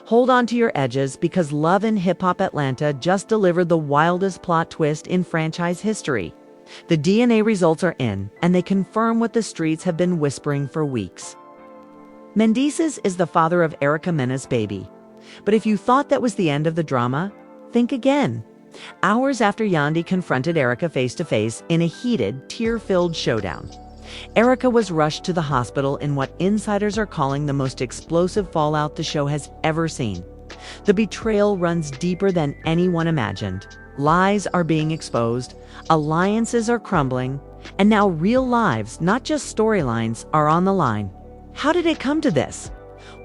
Hold on to your edges because Love and Hip Hop Atlanta just delivered the wildest plot twist in franchise history. The DNA results are in, and they confirm what the streets have been whispering for weeks. Mendeecees is the father of Erica Mena's baby. But if you thought that was the end of the drama, think again. Hours after Yandy confronted Erica face-to-face in a heated, tear-filled showdown, Erica was rushed to the hospital in what insiders are calling the most explosive fallout the show has ever seen. The betrayal runs deeper than anyone imagined. Lies are being exposed, alliances are crumbling, and now real lives, not just storylines, are on the line. How did it come to this?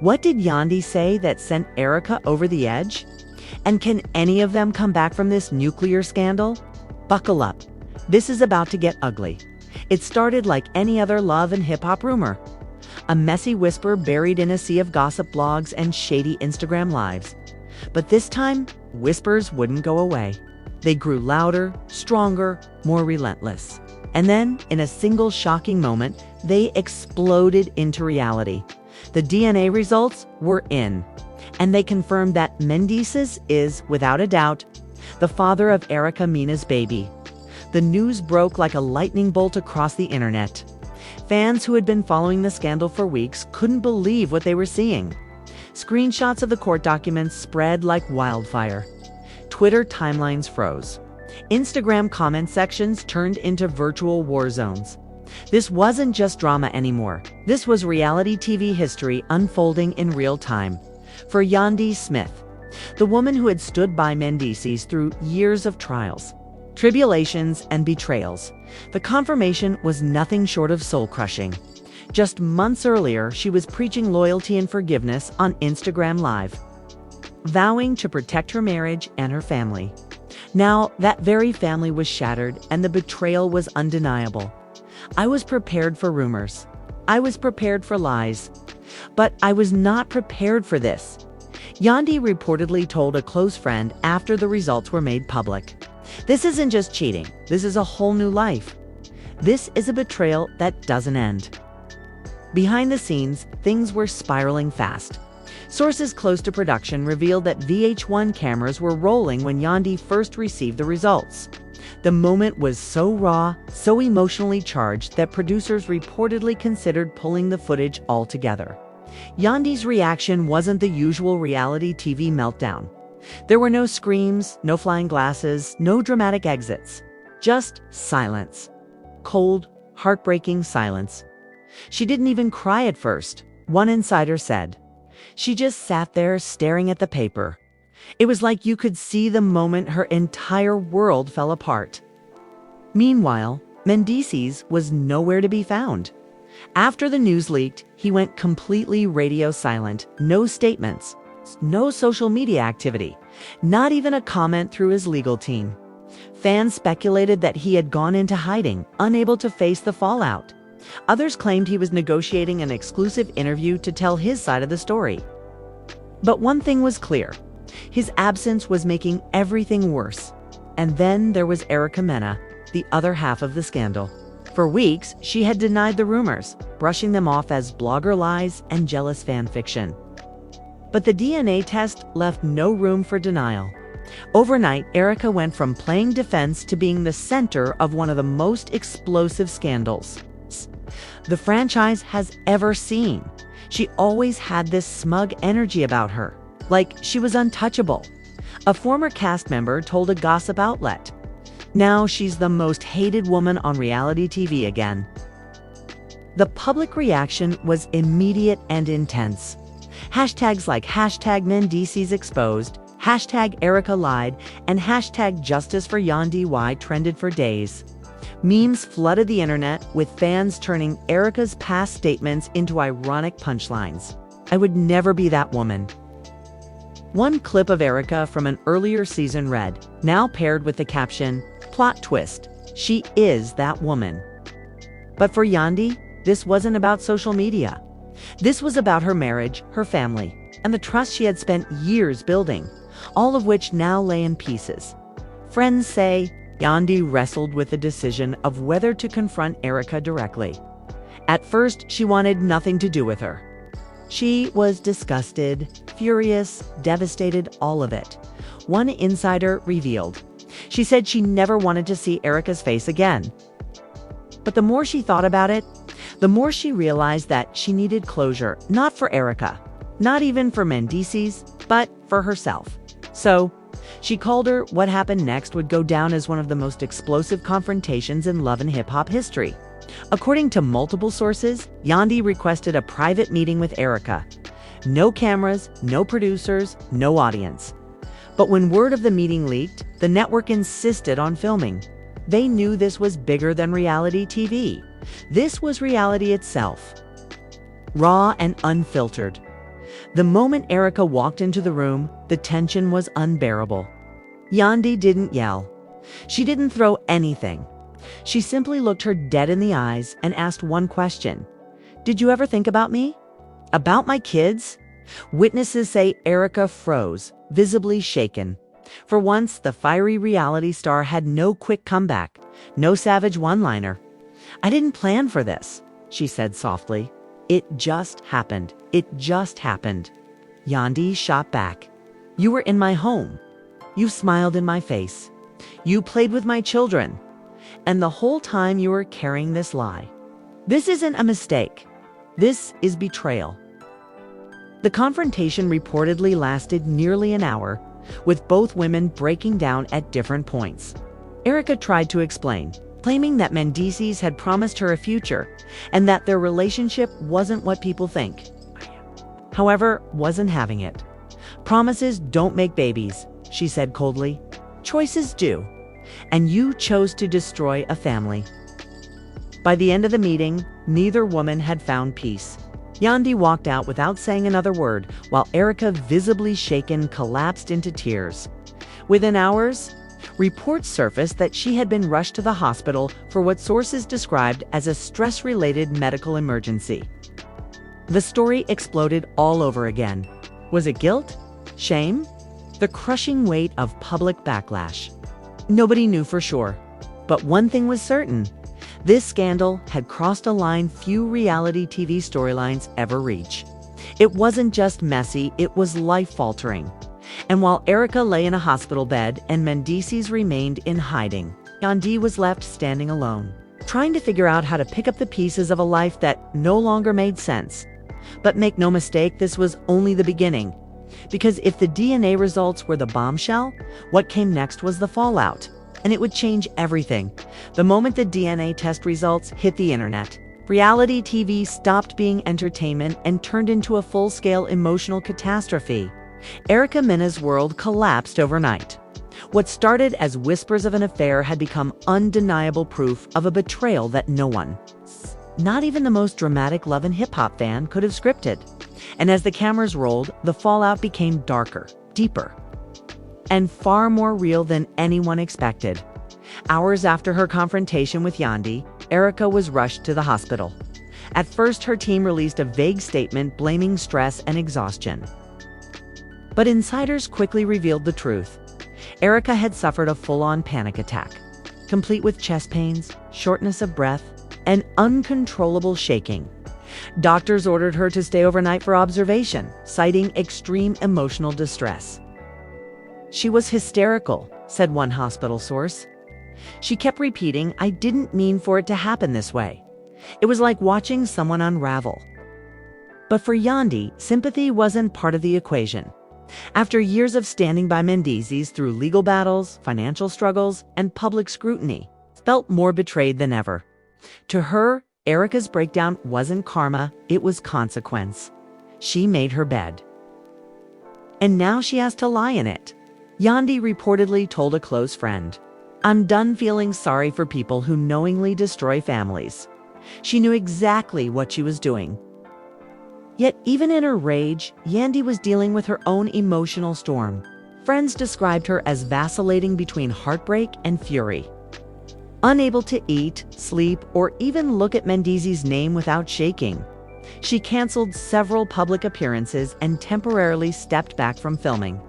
What did Yandy say that sent Erica over the edge? And can any of them come back from this nuclear scandal? Buckle up. This is about to get ugly. It started like any other love and hip-hop rumor. A messy whisper buried in a sea of gossip blogs and shady Instagram lives. But this time, whispers wouldn't go away. They grew louder, stronger, more relentless. And then, in a single shocking moment, they exploded into reality. The DNA results were in, and they confirmed that Mendeecees is, without a doubt, the father of Erica Mena's baby. The news broke like a lightning bolt across the internet. Fans who had been following the scandal for weeks couldn't believe what they were seeing. Screenshots of the court documents spread like wildfire. Twitter timelines froze. Instagram comment sections turned into virtual war zones. This wasn't just drama anymore. This was reality TV history unfolding in real time. For Yandy Smith, the woman who had stood by Mendeecees through years of trials, tribulations, and betrayals, the confirmation was nothing short of soul-crushing. Just months earlier, she was preaching loyalty and forgiveness on Instagram Live, vowing to protect her marriage and her family. Now, that very family was shattered, and the betrayal was undeniable. I was prepared for rumors. I was prepared for lies. But I was not prepared for this. Yandy reportedly told a close friend after the results were made public. This isn't just cheating. This is a whole new life. This is a betrayal that doesn't end. Behind the scenes, things were spiraling fast. Sources close to production revealed that VH1 cameras were rolling when Yandy first received the results. The moment was so raw, so emotionally charged that producers reportedly considered pulling the footage altogether. Yandy's reaction wasn't the usual reality TV meltdown. There were no screams, no flying glasses, no dramatic exits. Just silence. Cold, heartbreaking silence. She didn't even cry at first, one insider said. She just sat there staring at the paper. It was like you could see the moment her entire world fell apart. Meanwhile, Mendeecees was nowhere to be found. After the news leaked, he went completely radio silent. No statements, no social media activity, not even a comment through his legal team. Fans speculated that he had gone into hiding, unable to face the fallout. Others claimed he was negotiating an exclusive interview to tell his side of the story. But one thing was clear. His absence was making everything worse. And then there was Erica Mena, the other half of the scandal. For weeks, she had denied the rumors, brushing them off as blogger lies and jealous fan fiction. But the DNA test left no room for denial. Overnight, Erica went from playing defense to being the center of one of the most explosive scandals the franchise has ever seen. She always had this smug energy about her, like she was untouchable. A former cast member told a gossip outlet. Now she's the most hated woman on reality TV again. The public reaction was immediate and intense. Hashtags like #Mendeecees exposed, #Erica lied, and #Justice for Yandy Y trended for days. Memes flooded the internet, with fans turning Erica's past statements into ironic punchlines. I would never be that woman. One clip of Erica from an earlier season read, now paired with the caption, "Plot twist, she is that woman." But for Yandy, this wasn't about social media. This was about her marriage, her family, and the trust she had spent years building, all of which now lay in pieces. Friends say Yandy wrestled with the decision of whether to confront Erica directly. At first, she wanted nothing to do with her. She was disgusted, furious, devastated, all of it. One insider revealed. She said she never wanted to see Erica's face again. But the more she thought about it, the more she realized that she needed closure, not for Erica, not even for Mendeecees, but for herself. So, she called her what happened next would go down as one of the most explosive confrontations in love and hip-hop history. According to multiple sources, Yandy requested a private meeting with Erica. No cameras, no producers, no audience. But when word of the meeting leaked, the network insisted on filming. They knew this was bigger than reality TV. This was reality itself. Raw and unfiltered. The moment Erica walked into the room, the tension was unbearable. Yandy didn't yell. She didn't throw anything. She simply looked her dead in the eyes and asked one question. "Did you ever think about me? About my kids?" Witnesses say Erica froze, visibly shaken. For once, the fiery reality star had no quick comeback, no savage one-liner. "I didn't plan for this," she said softly. "It just happened. It just happened." Yandy shot back. "You were in my home. You smiled in my face. You played with my children. And the whole time you were carrying this lie. This isn't a mistake. This is betrayal." The confrontation reportedly lasted nearly an hour, with both women breaking down at different points. Erica tried to explain, claiming that Mendeecees had promised her a future and that their relationship wasn't what people think. However, wasn't having it. "Promises don't make babies," she said coldly. "Choices do. And you chose to destroy a family." By the end of the meeting, neither woman had found peace. Yandy walked out without saying another word, while Erica, visibly shaken, collapsed into tears. Within hours, reports surfaced that she had been rushed to the hospital for what sources described as a stress-related medical emergency. The story exploded all over again. Was it guilt? Shame? The crushing weight of public backlash. Nobody knew for sure. But one thing was certain. This scandal had crossed a line few reality TV storylines ever reach. It wasn't just messy, it was life-altering. And while Erica lay in a hospital bed and Mendeecees remained in hiding, Yandy was left standing alone, trying to figure out how to pick up the pieces of a life that no longer made sense. But make no mistake, this was only the beginning. Because if the DNA results were the bombshell, what came next was the fallout. And it would change everything. The moment the DNA test results hit the internet, reality TV stopped being entertainment and turned into a full-scale emotional catastrophe. Erica Mena's world collapsed overnight. What started as whispers of an affair had become undeniable proof of a betrayal that no one, not even the most dramatic love and hip-hop fan, could have scripted. And as the cameras rolled, the fallout became darker, deeper, and far more real than anyone expected. Hours after her confrontation with Yandy, Erica was rushed to the hospital. At first, her team released a vague statement blaming stress and exhaustion. But insiders quickly revealed the truth. Erica had suffered a full-on panic attack, complete with chest pains, shortness of breath, and uncontrollable shaking. Doctors ordered her to stay overnight for observation, citing extreme emotional distress. "She was hysterical," said one hospital source. "She kept repeating, 'I didn't mean for it to happen this way.' It was like watching someone unravel." But for Yandy, sympathy wasn't part of the equation. After years of standing by Mendeecees through legal battles, financial struggles, and public scrutiny, felt more betrayed than ever. To her, Erica's breakdown wasn't karma, it was consequence. She made her bed. And now she has to lie in it. Yandy reportedly told a close friend, "I'm done feeling sorry for people who knowingly destroy families." She knew exactly what she was doing. Yet even in her rage, Yandy was dealing with her own emotional storm. Friends described her as vacillating between heartbreak and fury. Unable to eat, sleep, or even look at Mendeecees' name without shaking. She canceled several public appearances and temporarily stepped back from filming.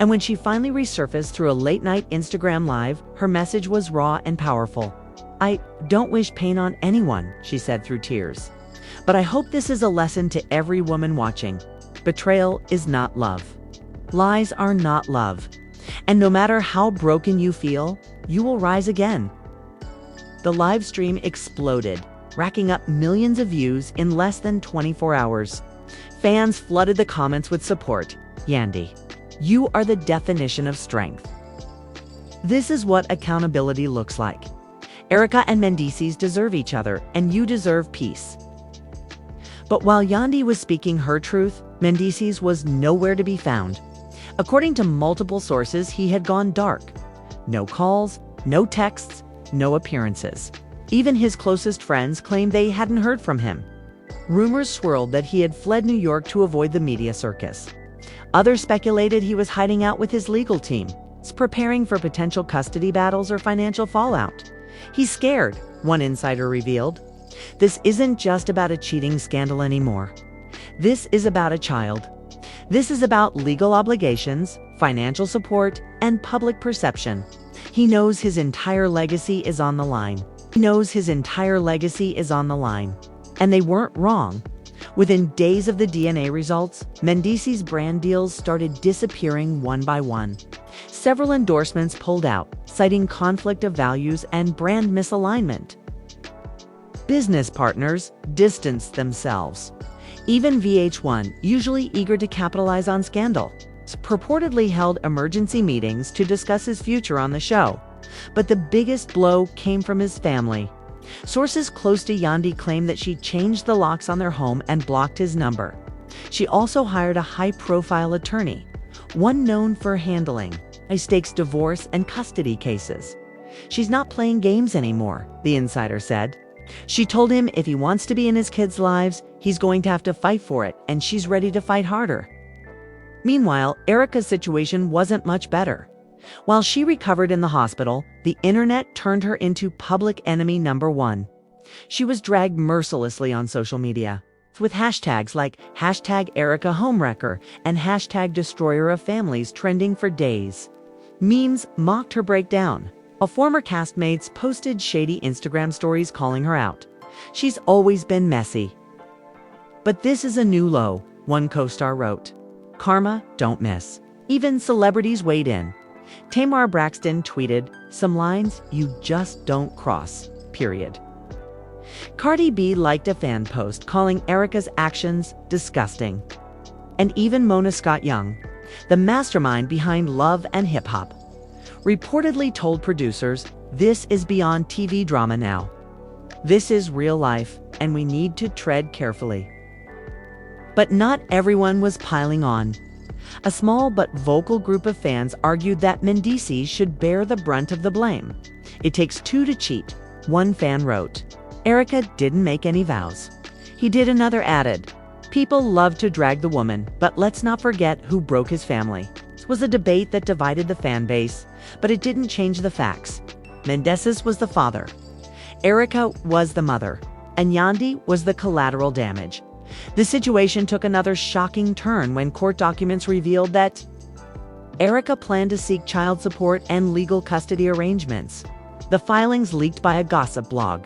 And when she finally resurfaced through a late-night Instagram Live, her message was raw and powerful. "I don't wish pain on anyone," she said through tears. But I hope this is a lesson to every woman watching. Betrayal is not love. Lies are not love. And no matter how broken you feel, you will rise again. The live stream exploded, racking up millions of views in less than 24 hours. Fans flooded the comments with support. Yandy, you are the definition of strength. This is what accountability looks like. Erica and Mendeecees deserve each other, and you deserve peace. But while Yandy was speaking her truth, Mendeecees was nowhere to be found. According to multiple sources, he had gone dark. No calls, no texts, no appearances. Even his closest friends claimed they hadn't heard from him. Rumors swirled that he had fled New York to avoid the media circus. Others speculated he was hiding out with his legal team, preparing for potential custody battles or financial fallout. He's scared, one insider revealed. This isn't just about a cheating scandal anymore. This is about a child. This is about legal obligations, financial support, and public perception. He knows his entire legacy is on the line. He knows his entire legacy is on the line. And they weren't wrong. Within days of the DNA results, Mendeecees' brand deals started disappearing one by one. Several endorsements pulled out, citing conflict of values and brand misalignment. Business partners distanced themselves. Even VH1, usually eager to capitalize on scandal, purportedly held emergency meetings to discuss his future on the show. But the biggest blow came from his family. Sources close to Yandy claim that she changed the locks on their home and blocked his number. She also hired a high-profile attorney, one known for handling high-stakes divorce and custody cases. She's not playing games anymore, the insider said. She told him if he wants to be in his kids' lives, he's going to have to fight for it, and she's ready to fight harder. Meanwhile, Erica's situation wasn't much better. While she recovered in the hospital, the internet turned her into public enemy number one. She was dragged mercilessly on social media, with hashtags like #EricaHomewrecker and #DestroyerOfFamilies trending for days. Memes mocked her breakdown, while former castmates posted shady Instagram stories calling her out. She's always been messy. But this is a new low, one co-star wrote. Karma, don't miss. Even celebrities weighed in. Tamar Braxton tweeted, "Some lines you just don't cross, period." Cardi B liked a fan post calling Erica's actions disgusting. And even Mona Scott Young, the mastermind behind Love and Hip Hop, reportedly told producers, "This is beyond TV drama now. This is real life, and we need to tread carefully." But not everyone was piling on. A small but vocal group of fans argued that Mendeecees should bear the brunt of the blame. It takes two to cheat, one fan wrote. Erica didn't make any vows. He did. Another added, "People love to drag the woman, but let's not forget who broke his family." It was a debate that divided the fan base, but it didn't change the facts. Mendeecees was the father, Erica was the mother, and Yandy was the collateral damage. The situation took another shocking turn when court documents revealed that Erica planned to seek child support and legal custody arrangements. The filings, leaked by a gossip blog,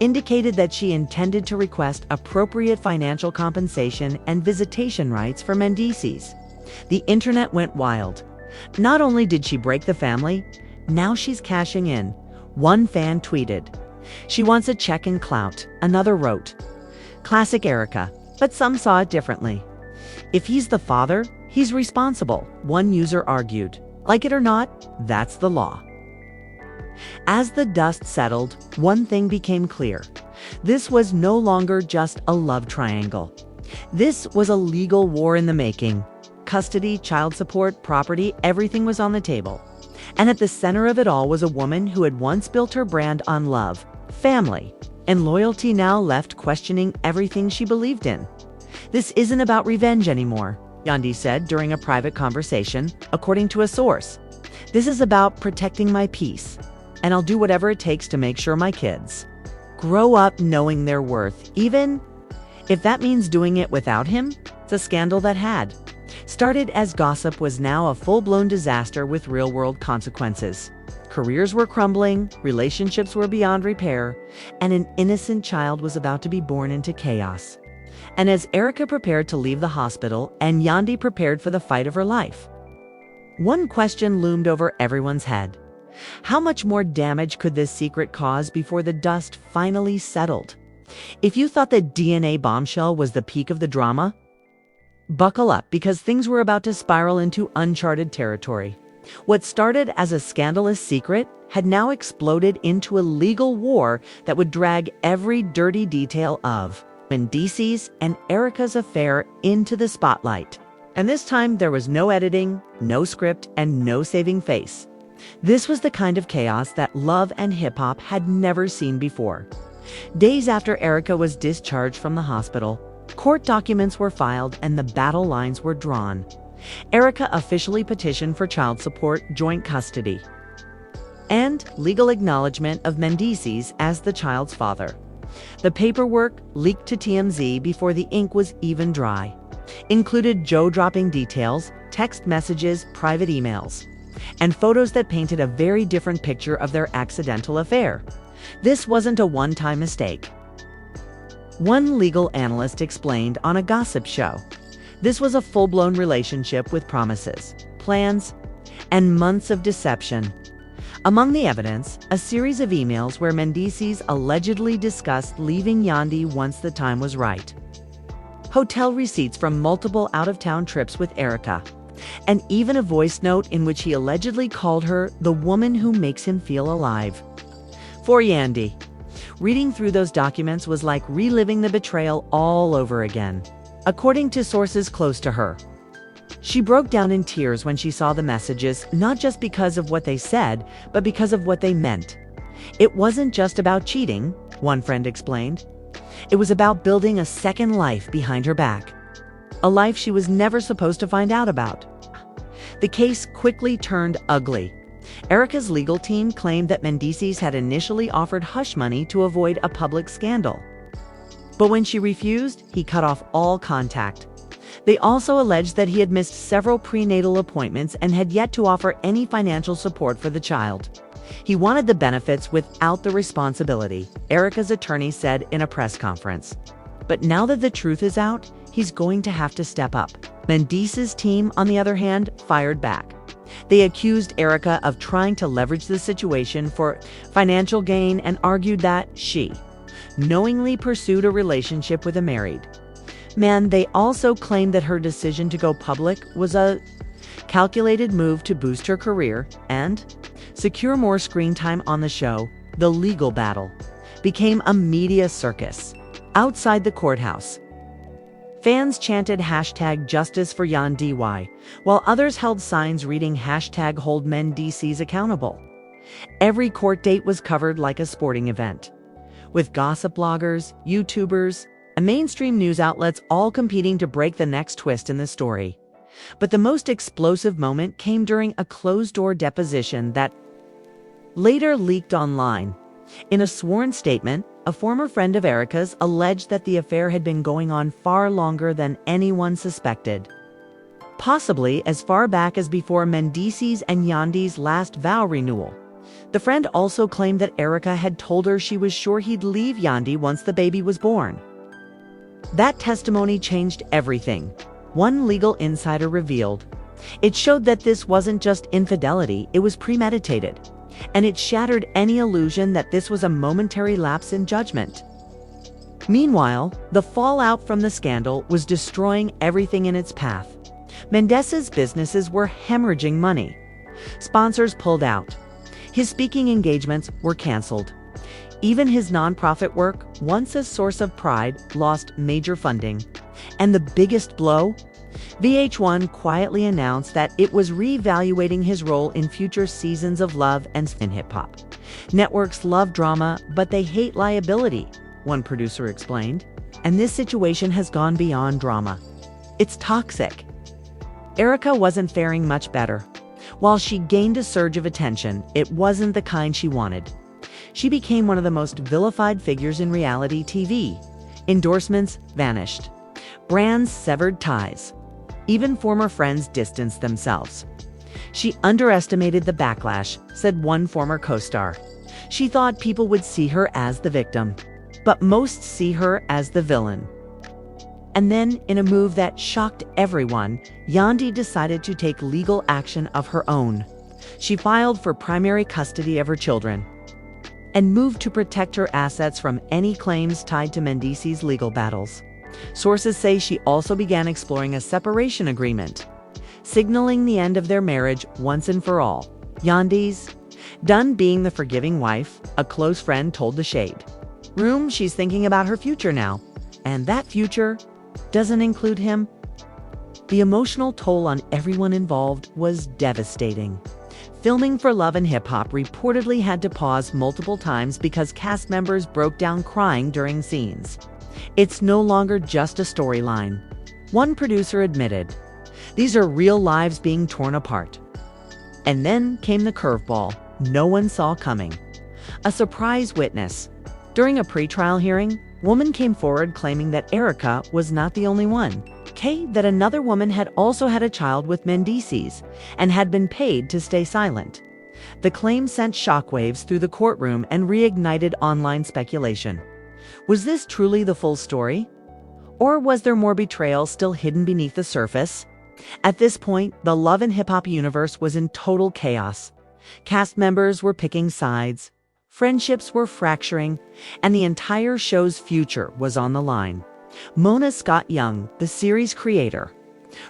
indicated that she intended to request appropriate financial compensation and visitation rights for Mendeecees. The internet went wild. Not only did she break the family, now she's cashing in. One fan tweeted, "She wants a check and clout." Another wrote, "Classic Erica," but some saw it differently. "If he's the father, he's responsible," one user argued. Like it or not, that's the law. As the dust settled, one thing became clear. This was no longer just a love triangle. This was a legal war in the making. Custody, child support, property, everything was on the table. And at the center of it all was a woman who had once built her brand on love, family, and loyalty, now left questioning everything she believed in. "This isn't about revenge anymore," Yandy said during a private conversation, according to a source. "This is about protecting my peace, and I'll do whatever it takes to make sure my kids grow up knowing their worth, even if that means doing it without him." It's a scandal that had started as gossip was now a full-blown disaster with real-world consequences. Careers were crumbling, relationships were beyond repair, and an innocent child was about to be born into chaos. And as Erica prepared to leave the hospital and Yandy prepared for the fight of her life, one question loomed over everyone's head. How much more damage could this secret cause before the dust finally settled? If you thought that DNA Bombshell was the peak of the drama, buckle up, because things were about to spiral into uncharted territory. What started as a scandalous secret had now exploded into a legal war that would drag every dirty detail of Mendeecees and Erica's affair into the spotlight. And this time there was no editing, no script, and no saving face. This was the kind of chaos that love and hip-hop had never seen before. Days after Erica was discharged from the hospital, court documents were filed and the battle lines were drawn. Erica officially petitioned for child support, joint custody, and legal acknowledgement of Mendeecees as the child's father. The paperwork, leaked to TMZ before the ink was even dry, included jaw-dropping details, text messages, private emails, and photos that painted a very different picture of their accidental affair. This wasn't a one-time mistake. One legal analyst explained on a gossip show, this was a full-blown relationship with promises, plans, and months of deception. Among the evidence, a series of emails where Mendeecees allegedly discussed leaving Yandy once the time was right. Hotel receipts from multiple out-of-town trips with Erica, and even a voice note in which he allegedly called her the woman who makes him feel alive. For Yandy, reading through those documents was like reliving the betrayal all over again. According to sources close to her, she broke down in tears when she saw the messages, not just because of what they said, but because of what they meant. It wasn't just about cheating, one friend explained. It was about building a second life behind her back, a life she was never supposed to find out about. The case quickly turned ugly. Erica's legal team claimed that Mendeecees had initially offered hush money to avoid a public scandal. But when she refused, he cut off all contact. They also alleged that he had missed several prenatal appointments and had yet to offer any financial support for the child. He wanted the benefits without the responsibility, Erica's attorney said in a press conference. But now that the truth is out, he's going to have to step up. Mendeecees' team, on the other hand, fired back. They accused Erica of trying to leverage the situation for financial gain and argued that she knowingly pursued a relationship with a married man. They also claimed that her decision to go public was a calculated move to boost her career and secure more screen time on the show. The legal battle became a media circus. Outside the courthouse, fans chanted #JusticeForYandy, while others held signs reading #HoldMendeecees accountable. Every court date was covered like a sporting event, with gossip bloggers, YouTubers, and mainstream news outlets all competing to break the next twist in the story. But the most explosive moment came during a closed-door deposition that later leaked online. In a sworn statement, a former friend of Erica's alleged that the affair had been going on far longer than anyone suspected, possibly as far back as before Mendeecees and Yandy's last vow renewal. The friend also claimed that Erica had told her she was sure he'd leave Yandy once the baby was born. That testimony changed everything. One legal insider revealed, it showed that this wasn't just infidelity, it was premeditated. And it shattered any illusion that this was a momentary lapse in judgment. Meanwhile, the fallout from the scandal was destroying everything in its path. Mendeecees' businesses were hemorrhaging money. Sponsors pulled out. His speaking engagements were canceled. Even his nonprofit work, once a source of pride, lost major funding. And the biggest blow? VH1 quietly announced that it was reevaluating his role in future seasons of Love and hip-hop. Networks love drama, but they hate liability, one producer explained. And this situation has gone beyond drama. It's toxic. Erica wasn't faring much better. While she gained a surge of attention, it wasn't the kind she wanted. She became one of the most vilified figures in reality TV. Endorsements vanished. Brands severed ties. Even former friends distanced themselves. She underestimated the backlash, said one former co-star. She thought people would see her as the victim, but most see her as the villain. And then, in a move that shocked everyone, Yandy decided to take legal action of her own. She filed for primary custody of her children and moved to protect her assets from any claims tied to Mendeecees' legal battles. Sources say she also began exploring a separation agreement, signaling the end of their marriage once and for all. Yandy's done being the forgiving wife, a close friend told The Shade. Room, she's thinking about her future now, and that future doesn't include him. The emotional toll on everyone involved was devastating. Filming for Love and Hip Hop reportedly had to pause multiple times because cast members broke down crying during scenes. It's no longer just a storyline. One producer admitted, "These are real lives being torn apart." And then came the curveball no one saw coming. A surprise witness. During a pretrial hearing, woman came forward claiming that Erica was not the only one. That another woman had also had a child with Mendeecees and had been paid to stay silent. The claim sent shockwaves through the courtroom and reignited online speculation. Was this truly the full story? Or was there more betrayal still hidden beneath the surface? At this point, the Love and Hip Hop universe was in total chaos. Cast members were picking sides, friendships were fracturing, and the entire show's future was on the line. Mona Scott-Young, the series creator,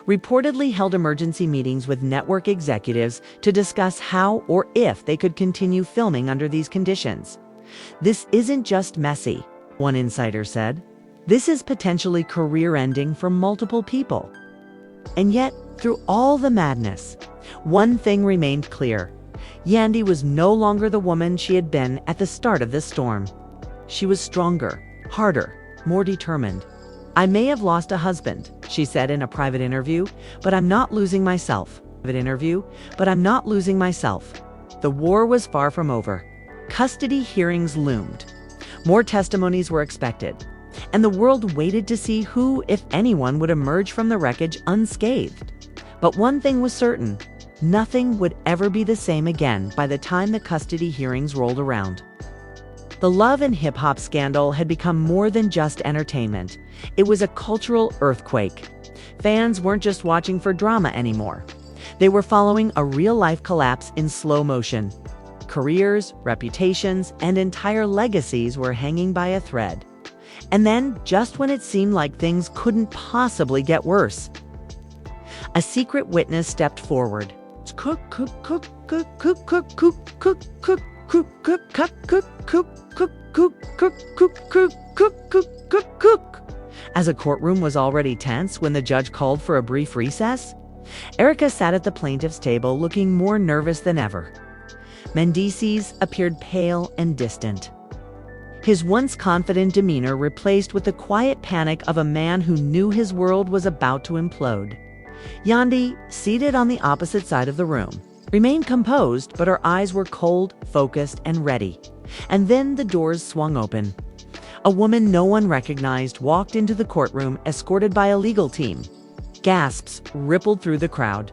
reportedly held emergency meetings with network executives to discuss how or if they could continue filming under these conditions. "This isn't just messy," one insider said. "This is potentially career-ending for multiple people." And yet, through all the madness, one thing remained clear. Yandy was no longer the woman she had been at the start of this storm. She was stronger, harder, more determined. "I may have lost a husband," she said in a private interview, "but I'm not losing myself." The war was far from over. Custody hearings loomed. More testimonies were expected, and the world waited to see who, if anyone, would emerge from the wreckage unscathed. But one thing was certain: nothing would ever be the same again by the time the custody hearings rolled around. The Love and Hip Hop scandal had become more than just entertainment. It was a cultural earthquake. Fans weren't just watching for drama anymore. They were following a real-life collapse in slow motion. Careers, reputations, and entire legacies were hanging by a thread. And then, just when it seemed like things couldn't possibly get worse, a secret witness stepped forward. As a courtroom was already tense when the judge called for a brief recess, Erica sat at the plaintiff's table looking more nervous than ever. Mendeecees appeared pale and distant, his once confident demeanor replaced with the quiet panic of a man who knew his world was about to implode. Yandy, seated on the opposite side of the room, remained composed, but her eyes were cold, focused, and ready. And then the doors swung open. A woman no one recognized walked into the courtroom, escorted by a legal team. Gasps rippled through the crowd.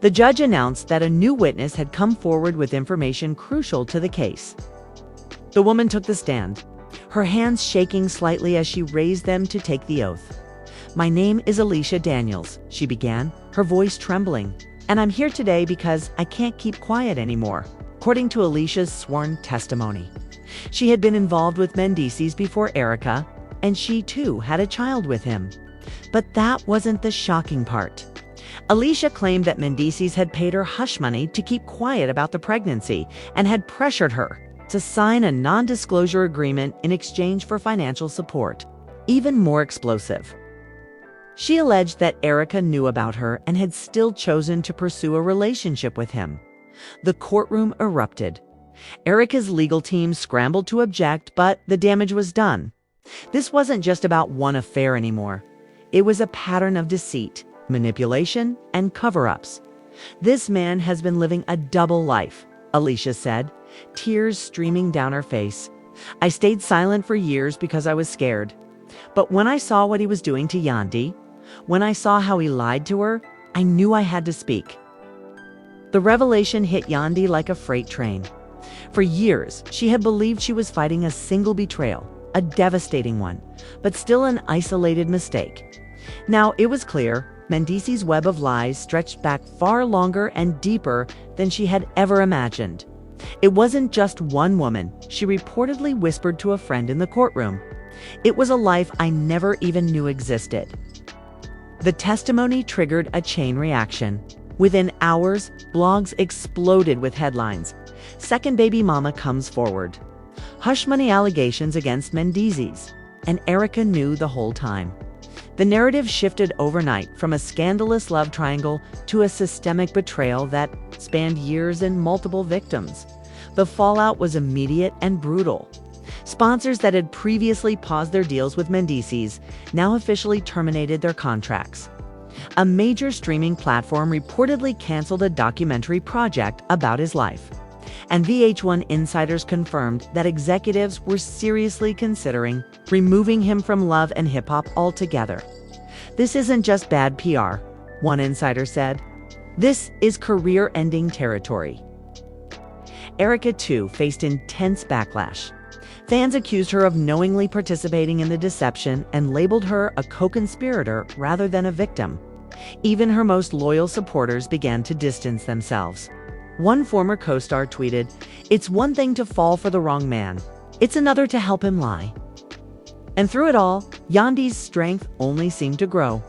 The judge announced that a new witness had come forward with information crucial to the case. The woman took the stand, her hands shaking slightly as she raised them to take the oath. "My name is Alicia Daniels," she began, her voice trembling, "and I'm here today because I can't keep quiet anymore." According to Alicia's sworn testimony, she had been involved with Mendeecees before Erica, and she too had a child with him. But that wasn't the shocking part. Alicia claimed that Mendeecees had paid her hush money to keep quiet about the pregnancy and had pressured her to sign a non-disclosure agreement in exchange for financial support. Even more explosive, she alleged that Erica knew about her and had still chosen to pursue a relationship with him. The courtroom erupted. Erica's legal team scrambled to object, but the damage was done. This wasn't just about one affair anymore. It was a pattern of deceit, manipulation, and cover-ups. "This man has been living a double life," Alicia said, tears streaming down her face. "I stayed silent for years because I was scared. But when I saw what he was doing to Yandy, when I saw how he lied to her, I knew I had to speak." The revelation hit Yandy like a freight train. For years, she had believed she was fighting a single betrayal, a devastating one, but still an isolated mistake. Now it was clear Mendeecees' web of lies stretched back far longer and deeper than she had ever imagined. It wasn't just one woman, she reportedly whispered to a friend in the courtroom. It was a life I never even knew existed. The testimony triggered a chain reaction. Within hours, blogs exploded with headlines. Second baby mama comes forward. Hush money allegations against Mendeecees. And Erica knew the whole time. The narrative shifted overnight from a scandalous love triangle to a systemic betrayal that spanned years and multiple victims. The fallout was immediate and brutal. Sponsors that had previously paused their deals with Mendeecees now officially terminated their contracts. A major streaming platform reportedly canceled a documentary project about his life. And VH1 insiders confirmed that executives were seriously considering removing him from Love and Hip Hop altogether. This isn't just bad PR, one insider said. This is career-ending territory. Erica, too, faced intense backlash. Fans accused her of knowingly participating in the deception and labeled her a co-conspirator rather than a victim. Even her most loyal supporters began to distance themselves. One former co-star tweeted, "It's one thing to fall for the wrong man. It's another to help him lie." And through it all, Yandy's strength only seemed to grow.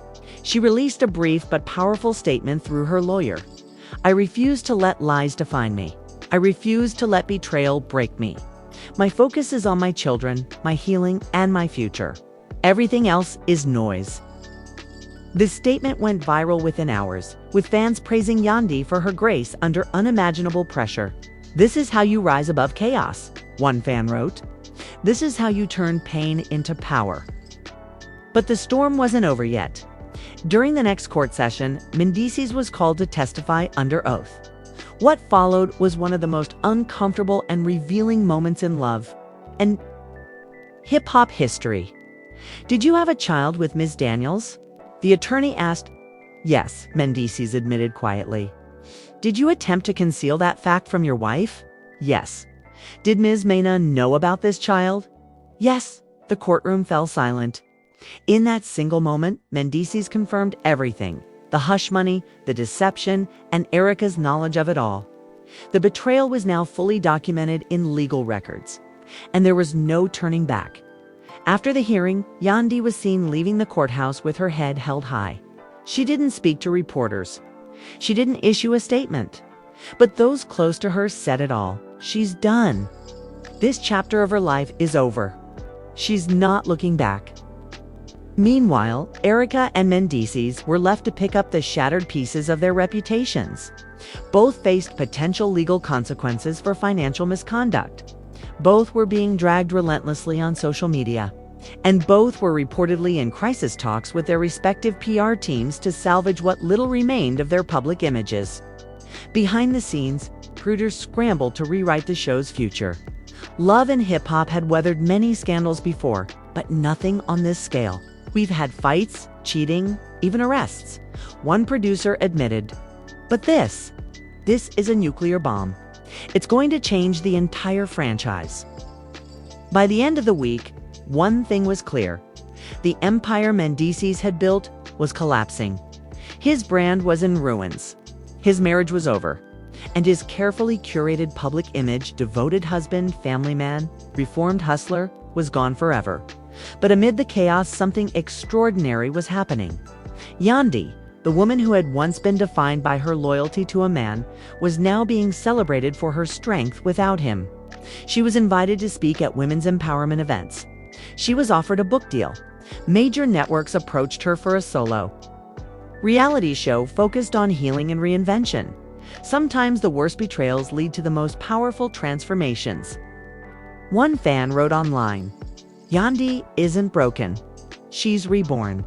She released a brief but powerful statement through her lawyer. "I refuse to let lies define me. I refuse to let betrayal break me. My focus is on my children, my healing, and my future. Everything else is noise." This statement went viral within hours, with fans praising Yandy for her grace under unimaginable pressure. "This is how you rise above chaos," one fan wrote. "This is how you turn pain into power." But the storm wasn't over yet. During the next court session, Mendeecees was called to testify under oath. What followed was one of the most uncomfortable and revealing moments in love and hip-hop history. "Did you have a child with Ms. Daniels?" the attorney asked. "Yes," Mendeecees admitted quietly. "Did you attempt to conceal that fact from your wife?" "Yes." "Did Ms. Mena know about this child?" "Yes." The courtroom fell silent. In that single moment, Mendeecees confirmed everything: the hush money, the deception, and Erica's knowledge of it all. The betrayal was now fully documented in legal records, and there was no turning back. After the hearing, Yandy was seen leaving the courthouse with her head held high. She didn't speak to reporters. She didn't issue a statement. But those close to her said it all. She's done. This chapter of her life is over. She's not looking back. Meanwhile, Erica and Mendeecees were left to pick up the shattered pieces of their reputations. Both faced potential legal consequences for financial misconduct. Both were being dragged relentlessly on social media. And both were reportedly in crisis talks with their respective PR teams to salvage what little remained of their public images. Behind the scenes, producers scrambled to rewrite the show's future. Love and Hip Hop had weathered many scandals before, but nothing on this scale. "We've had fights, cheating, even arrests," one producer admitted. "But this is a nuclear bomb. It's going to change the entire franchise." By the end of the week, one thing was clear. The empire Mendeecees had built was collapsing. His brand was in ruins. His marriage was over. And his carefully curated public image, devoted husband, family man, reformed hustler, was gone forever. But amid the chaos, something extraordinary was happening. Yandy, the woman who had once been defined by her loyalty to a man, was now being celebrated for her strength without him. She was invited to speak at women's empowerment events. She was offered a book deal. Major networks approached her for a solo reality show focused on healing and reinvention. Sometimes the worst betrayals lead to the most powerful transformations. One fan wrote online, "Yandy isn't broken. She's reborn."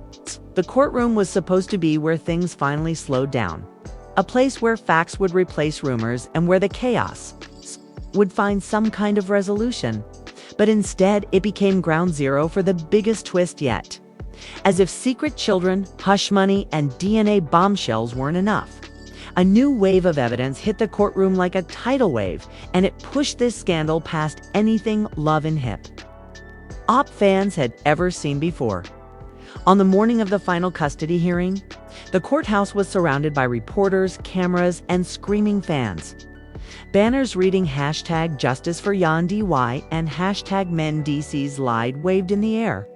The courtroom was supposed to be where things finally slowed down. A place where facts would replace rumors and where the chaos would find some kind of resolution. But instead, it became ground zero for the biggest twist yet. As if secret children, hush money, and DNA bombshells weren't enough. A new wave of evidence hit the courtroom like a tidal wave, and it pushed this scandal past anything Love and Hip Hop fans had ever seen before. On the morning of the final custody hearing, the courthouse was surrounded by reporters, cameras, and screaming fans. Banners reading #Justice for Yandy and #Mendeecees lied waved in the air.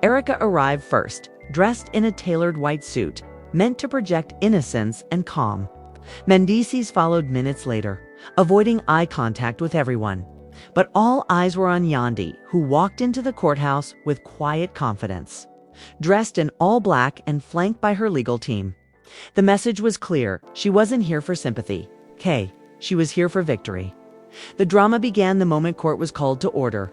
Erica arrived first, dressed in a tailored white suit, meant to project innocence and calm. Mendeecees followed minutes later, avoiding eye contact with everyone. But all eyes were on Yandy, who walked into the courthouse with quiet confidence. Dressed in all black and flanked by her legal team. The message was clear: she wasn't here for sympathy. She was here for victory. The drama began the moment court was called to order.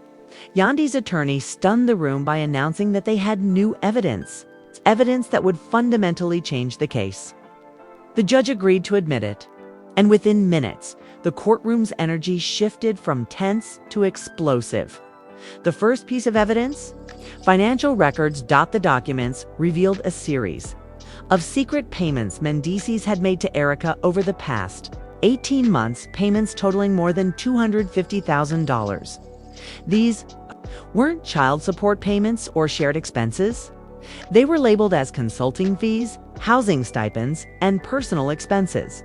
Yandy's attorney stunned the room by announcing that they had new evidence that would fundamentally change the case. The judge agreed to admit it, and within minutes, the courtroom's energy shifted from tense to explosive. The first piece of evidence? Financial records dot the documents revealed a series of secret payments Mendeecees had made to Erica over the past 18 months, payments totaling more than $250,000. These weren't child support payments or shared expenses. They were labeled as consulting fees, housing stipends, and personal expenses.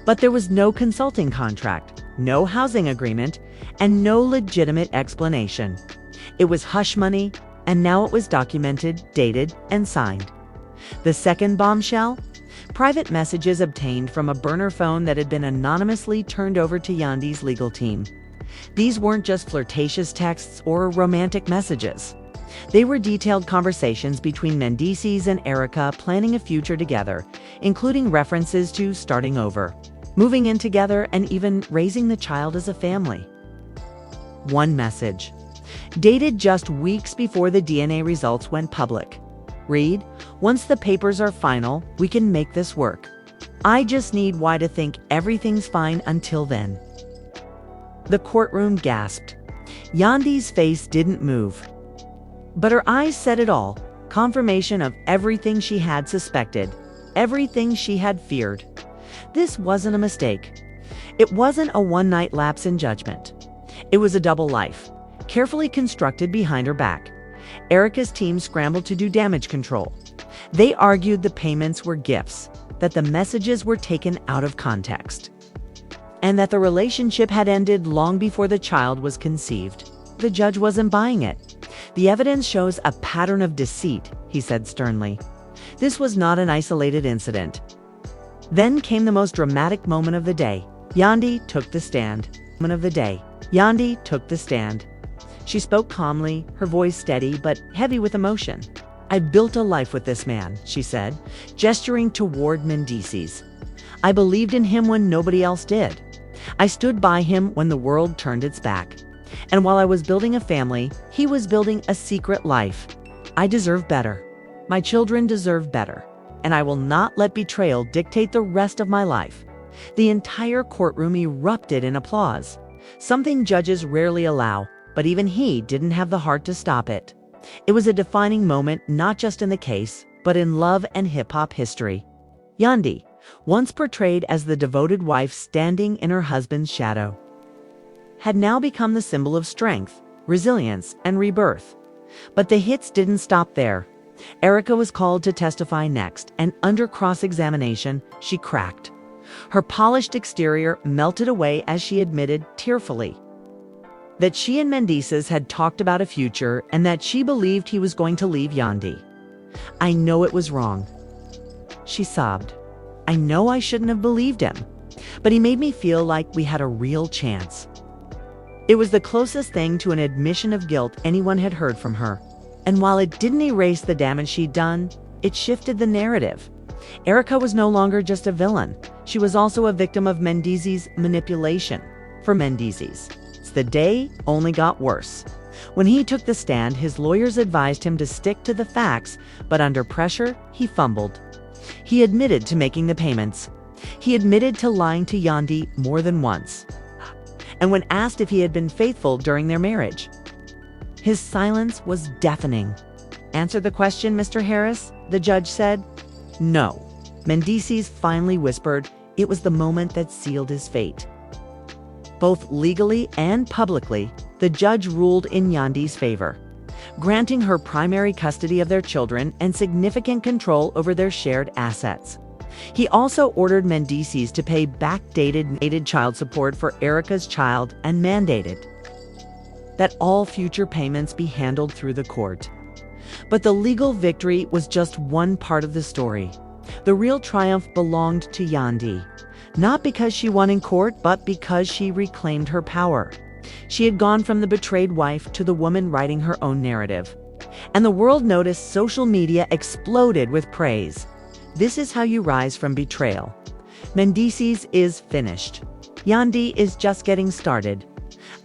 But there was no consulting contract, no housing agreement, and no legitimate explanation. It was hush money, and now it was documented, dated, and signed. The second bombshell? Private messages obtained from a burner phone that had been anonymously turned over to Yandy's legal team. These weren't just flirtatious texts or romantic messages. They were detailed conversations between Mendeecees and Erica planning a future together, including references to starting over, moving in together, and even raising the child as a family. One message, dated just weeks before the DNA results went public. Read, "Once the papers are final, we can make this work. I just need Y to think everything's fine until then." The courtroom gasped. Yandy's face didn't move, but her eyes said it all, confirmation of everything she had suspected, everything she had feared. This wasn't a mistake. It wasn't a one-night lapse in judgment. It was a double life, carefully constructed behind her back. Erica's team scrambled to do damage control. They argued the payments were gifts, that the messages were taken out of context, and that the relationship had ended long before the child was conceived. The judge wasn't buying it. "The evidence shows a pattern of deceit," he said sternly. "This was not an isolated incident." Then came the most dramatic moment of the day. Yandy took the stand. Yandy took the stand. She spoke calmly, her voice steady but heavy with emotion. "I built a life with this man," she said, gesturing toward Mendeecees. "I believed in him when nobody else did. I stood by him when the world turned its back. And while I was building a family, he was building a secret life. I deserve better. My children deserve better. And I will not let betrayal dictate the rest of my life." The entire courtroom erupted in applause, something judges rarely allow, but even he didn't have the heart to stop it. It was a defining moment, not just in the case, but in love and hip-hop history. Yandy, once portrayed as the devoted wife standing in her husband's shadow, had now become the symbol of strength, resilience, and rebirth. But the hits didn't stop there. Erica was called to testify next, and under cross-examination, she cracked. Her polished exterior melted away as she admitted tearfully that she and Mendeecees had talked about a future and that she believed he was going to leave Yandy. "I know it was wrong," she sobbed. "I know I shouldn't have believed him, but he made me feel like we had a real chance." It was the closest thing to an admission of guilt anyone had heard from her. And while it didn't erase the damage she'd done, it shifted the narrative. Erica was no longer just a villain. She was also a victim of Mendeecees' manipulation. For Mendeecees, the day only got worse. When he took the stand, his lawyers advised him to stick to the facts, but under pressure, he fumbled. He admitted to making the payments. He admitted to lying to Yandy more than once. And when asked if he had been faithful during their marriage, his silence was deafening. "Answer the question, Mr. Harris," the judge said. "No." Mendeecees finally whispered, It was the moment that sealed his fate. Both legally and publicly, the judge ruled in Yandy's favor, granting her primary custody of their children and significant control over their shared assets. He also ordered Mendeecees to pay backdated child support for Erica's child and mandated that all future payments be handled through the court. But the legal victory was just one part of the story. The real triumph belonged to Yandy, not because she won in court, but because she reclaimed her power. She had gone from the betrayed wife to the woman writing her own narrative. And the world noticed. Social media exploded with praise. This is how you rise from betrayal. Mendeecees is finished. Yandy is just getting started.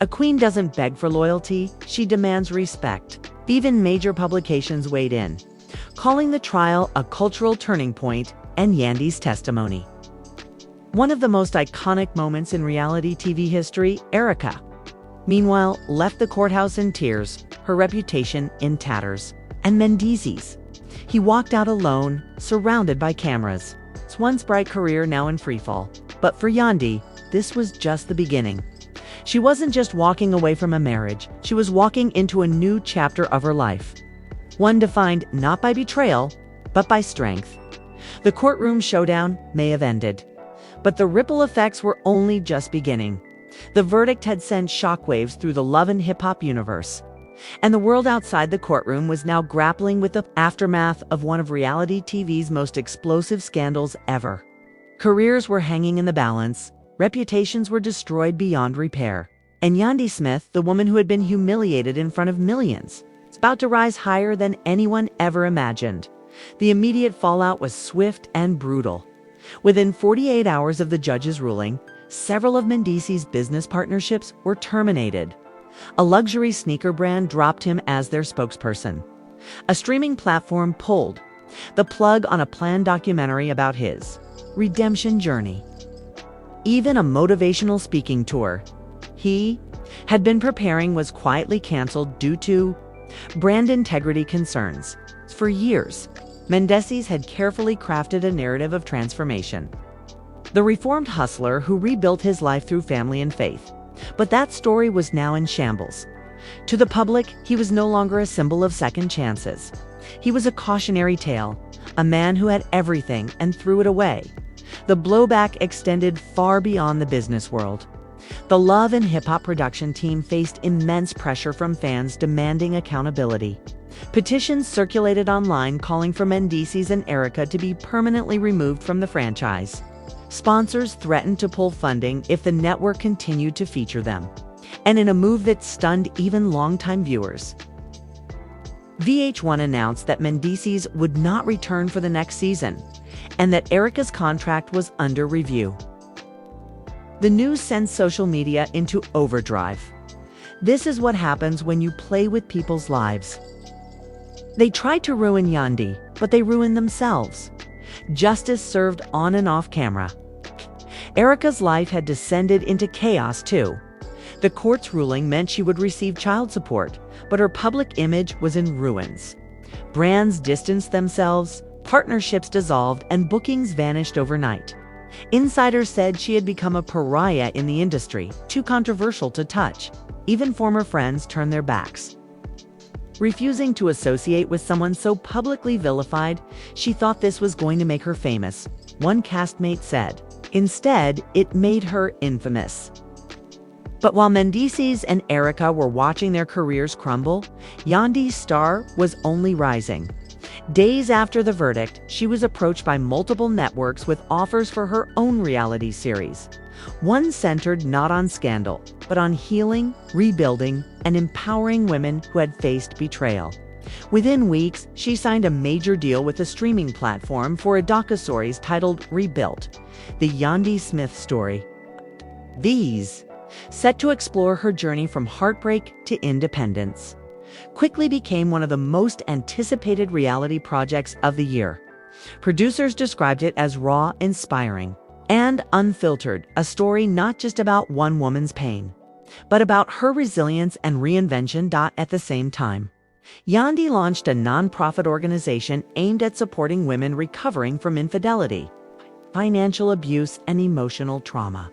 A queen doesn't beg for loyalty, she demands respect. Even major publications weighed in, calling the trial a cultural turning point and Yandy's testimony one of the most iconic moments in reality TV history. Erica, meanwhile, left the courthouse in tears, her reputation in tatters. And Mendeecees, he walked out alone, surrounded by cameras. His once bright career now in freefall. But for Yandy, this was just the beginning. She wasn't just walking away from a marriage, she was walking into a new chapter of her life. One defined not by betrayal, but by strength. The courtroom showdown may have ended, but the ripple effects were only just beginning. The verdict had sent shockwaves through the love and hip-hop universe, and the world outside the courtroom was now grappling with the aftermath of one of reality TV's most explosive scandals ever. Careers were hanging in the balance, reputations were destroyed beyond repair, and Yandy Smith, the woman who had been humiliated in front of millions, was about to rise higher than anyone ever imagined. The immediate fallout was swift and brutal. Within 48 hours of the judge's ruling, several of Mendeecees' business partnerships were terminated. A luxury sneaker brand dropped him as their spokesperson. A streaming platform pulled the plug on a planned documentary about his redemption journey. Even a motivational speaking tour he had been preparing was quietly canceled due to brand integrity concerns. For years, Mendeecees had carefully crafted a narrative of transformation. The reformed hustler who rebuilt his life through family and faith. But that story was now in shambles. To the public, he was no longer a symbol of second chances. He was a cautionary tale, a man who had everything and threw it away. The blowback extended far beyond the business world. The Love and Hip Hop production team faced immense pressure from fans demanding accountability. Petitions circulated online calling for Mendeecees and Erica to be permanently removed from the franchise. Sponsors threatened to pull funding if the network continued to feature them. And in a move that stunned even longtime viewers, VH1 announced that Mendeecees would not return for the next season, and that Erica's contract was under review. The news sent social media into overdrive. This is what happens when you play with people's lives. They tried to ruin Yandy, but they ruined themselves. Justice served on and off camera. Erica's life had descended into chaos too. The court's ruling meant she would receive child support, but her public image was in ruins. Brands distanced themselves, partnerships dissolved, and bookings vanished overnight. Insiders said she had become a pariah in the industry, too controversial to touch. Even former friends turned their backs. Refusing to associate with someone so publicly vilified, she thought this was going to make her famous, one castmate said. Instead, it made her infamous. But while Mendeecees and Erica were watching their careers crumble, Yandy's star was only rising. Days after the verdict, she was approached by multiple networks with offers for her own reality series. One centered not on scandal, but on healing, rebuilding, and empowering women who had faced betrayal. Within weeks, she signed a major deal with a streaming platform for a docuseries titled Rebuilt, the Yandy Smith story. These, set to explore her journey from heartbreak to independence, quickly became one of the most anticipated reality projects of the year. Producers described it as raw, inspiring, and unfiltered, a story not just about one woman's pain, but about her resilience and reinvention. At the same time, Yandy launched a nonprofit organization aimed at supporting women recovering from infidelity. financial abuse, and emotional trauma.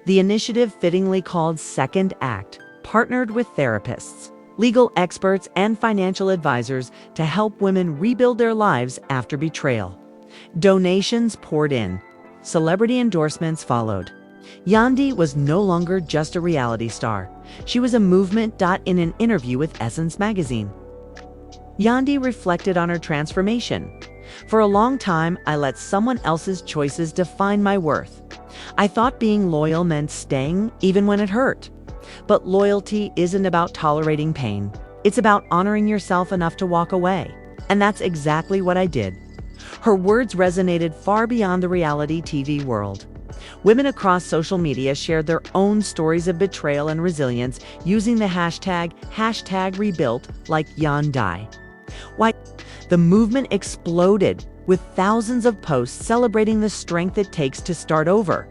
The initiative, fittingly called Second Act, partnered with therapists, legal experts, and financial advisors to help women rebuild their lives after betrayal. Donations poured in. Celebrity endorsements followed. Yandy was no longer just a reality star. She was a movement. In an interview with Essence magazine, Yandy reflected on her transformation. "For a long time, I let someone else's choices define my worth. I thought being loyal meant staying even when it hurt. But loyalty isn't about tolerating pain. It's about honoring yourself enough to walk away. And that's exactly what I did." Her words resonated far beyond the reality TV world. Women across social media shared their own stories of betrayal and resilience using the hashtag rebuilt, like Yandy. Why? The movement exploded, with thousands of posts celebrating the strength it takes to start over.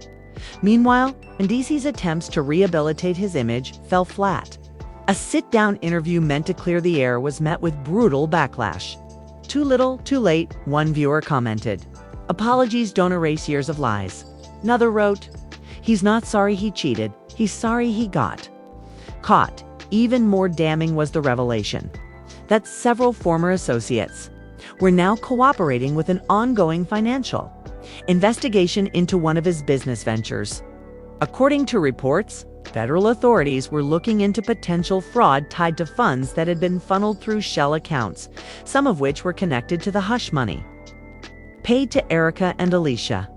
Meanwhile, Mendeecees' attempts to rehabilitate his image fell flat. A sit-down interview meant to clear the air was met with brutal backlash. "Too little, too late," one viewer commented. "Apologies don't erase years of lies." Another wrote, "He's not sorry he cheated, he's sorry he got caught." Even more damning was the revelation that several former associates were now cooperating with an ongoing financial investigation into one of his business ventures. According to reports, federal authorities were looking into potential fraud tied to funds that had been funneled through shell accounts, some of which were connected to the hush money paid to Erica and Alicia.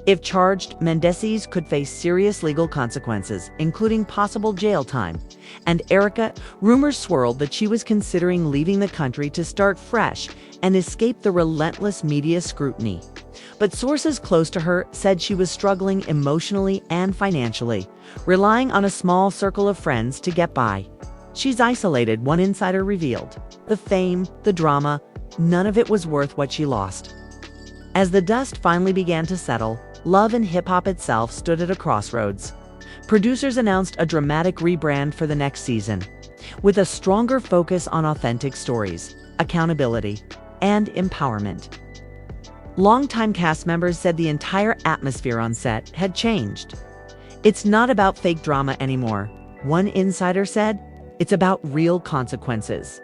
If charged, Mendeecees could face serious legal consequences, including possible jail time. And Erica, rumors swirled that she was considering leaving the country to start fresh and escape the relentless media scrutiny. But sources close to her said she was struggling emotionally and financially, relying on a small circle of friends to get by. "She's isolated," one insider revealed. "The fame, the drama, none of it was worth what she lost." As the dust finally began to settle, Love and Hip Hop itself stood at a crossroads. Producers announced a dramatic rebrand for the next season, with a stronger focus on authentic stories, accountability, and empowerment. Longtime cast members said the entire atmosphere on set had changed. "It's not about fake drama anymore," one insider said. "It's about real consequences."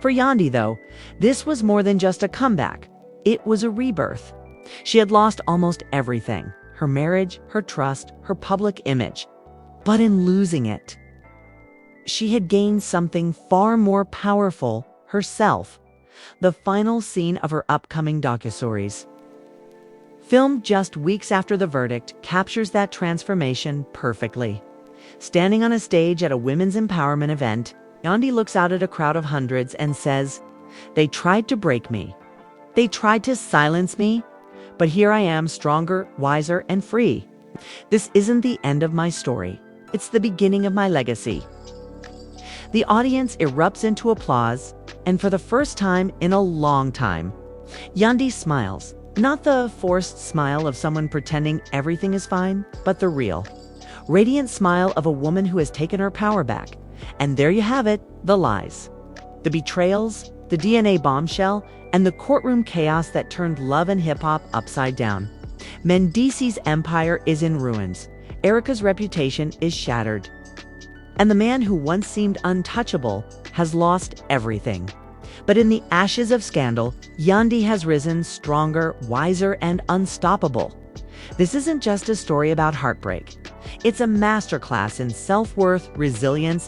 For Yandy, though, this was more than just a comeback. It was a rebirth. She had lost almost everything: her marriage, her trust, her public image. But in losing it, she had gained something far more powerful: herself. The final scene of her upcoming docuseries, filmed just weeks after the verdict, captures that transformation perfectly. Standing on a stage at a women's empowerment event, Yandy looks out at a crowd of hundreds and says, "They tried to break me. They tried to silence me, but here I am, stronger, wiser, and free. This isn't the end of my story. It's the beginning of my legacy." The audience erupts into applause, and for the first time in a long time, Yandy smiles. Not the forced smile of someone pretending everything is fine, but the real, radiant smile of a woman who has taken her power back. And there you have it, the lies, the betrayals, the DNA bombshell, and the courtroom chaos that turned Love and Hip Hop upside down. Mendeecees' empire is in ruins. Erica's reputation is shattered. And the man who once seemed untouchable has lost everything. But in the ashes of scandal, Yandy has risen stronger, wiser, and unstoppable. This isn't just a story about heartbreak. It's a masterclass in self-worth, resilience,